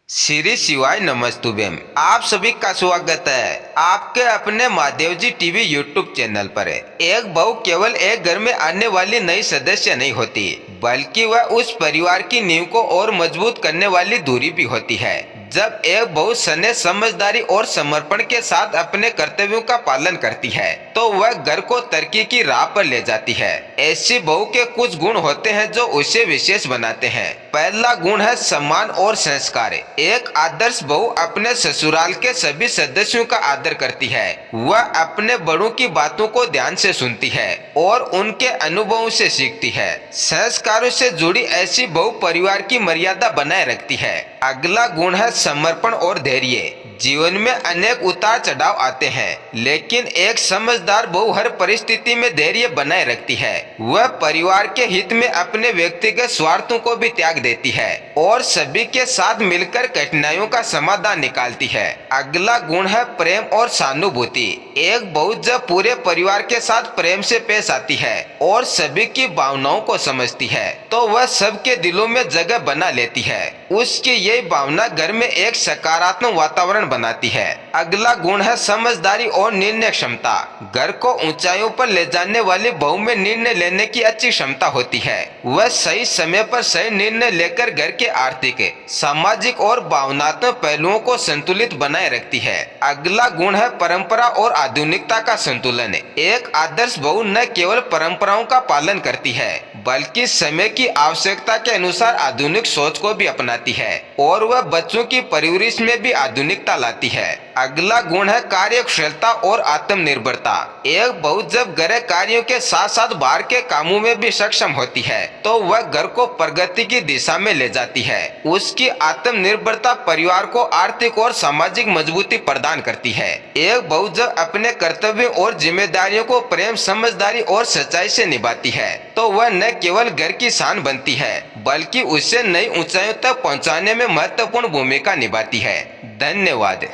श्री शिवाय नमस्तुभ्यम। आप सभी का स्वागत है आपके अपने महादेव जी टीवी यूट्यूब चैनल पर। एक बहू केवल एक घर में आने वाली नई सदस्य नहीं होती, बल्कि वह उस परिवार की नींव को और मजबूत करने वाली धुरी भी होती है। जब एक बहू सने समझदारी और समर्पण के साथ अपने कर्तव्यों का पालन करती है तो वह घर को तरक्की की राह पर ले जाती है। ऐसी बहू के कुछ गुण होते हैं जो उसे विशेष बनाते हैं। पहला गुण है सम्मान और संस्कार। एक आदर्श बहू अपने ससुराल के सभी सदस्यों का आदर करती है। वह अपने बड़ों की बातों को ध्यान से सुनती है और उनके अनुभवों से सीखती है। संस्कारों से जुड़ी ऐसी बहू परिवार की मर्यादा बनाए रखती है। अगला गुण है समर्पण और धैर्य। जीवन में अनेक उतार चढ़ाव आते हैं, लेकिन एक समझदार बहू हर परिस्थिति में धैर्य बनाए रखती है। वह परिवार के हित में अपने व्यक्तिगत स्वार्थों को भी त्याग देती है और सभी के साथ मिलकर कठिनाइयों का समाधान निकालती है। अगला गुण है प्रेम और सहानुभूति। एक बहू जब पूरे परिवार के साथ प्रेम से पेश आती है और सभी की भावनाओं को समझती है तो वह सबके दिलों में जगह बना लेती है। उसकी यही भावना घर में एक सकारात्मक वातावरण बनाती है। अगला गुण है समझदारी और निर्णय क्षमता। घर को ऊंचाइयों पर ले जाने वाली बहू में निर्णय लेने की अच्छी क्षमता होती है। वह सही समय पर सही निर्णय लेकर घर के आर्थिक, सामाजिक और भावनात्मक पहलुओं को संतुलित बनाए रखती है। अगला गुण है परंपरा और आधुनिकता का संतुलन। एक आदर्श बहू न केवल परंपराओं का पालन करती है, बल्कि समय की आवश्यकता के अनुसार आधुनिक सोच को भी अपनाती है और वह बच्चों की परवरिश में भी आधुनिकता लाती है। अगला गुण है कार्यकुशलता और आत्मनिर्भरता। एक बहू जब घर कार्यों के साथ साथ बाहर के कामों में भी सक्षम होती है तो वह घर को प्रगति की दिशा में ले जाती है। उसकी आत्मनिर्भरता परिवार को आर्थिक और सामाजिक मजबूती प्रदान करती है। एक बहू जब अपने कर्तव्यों और जिम्मेदारियों को प्रेम, समझदारी और सच्चाई से निभाती है तो वह न केवल घर की शान बनती है, बल्कि उसे नई ऊंचाइयों तक पहुंचाने में महत्वपूर्ण भूमिका निभाती है। धन्यवाद।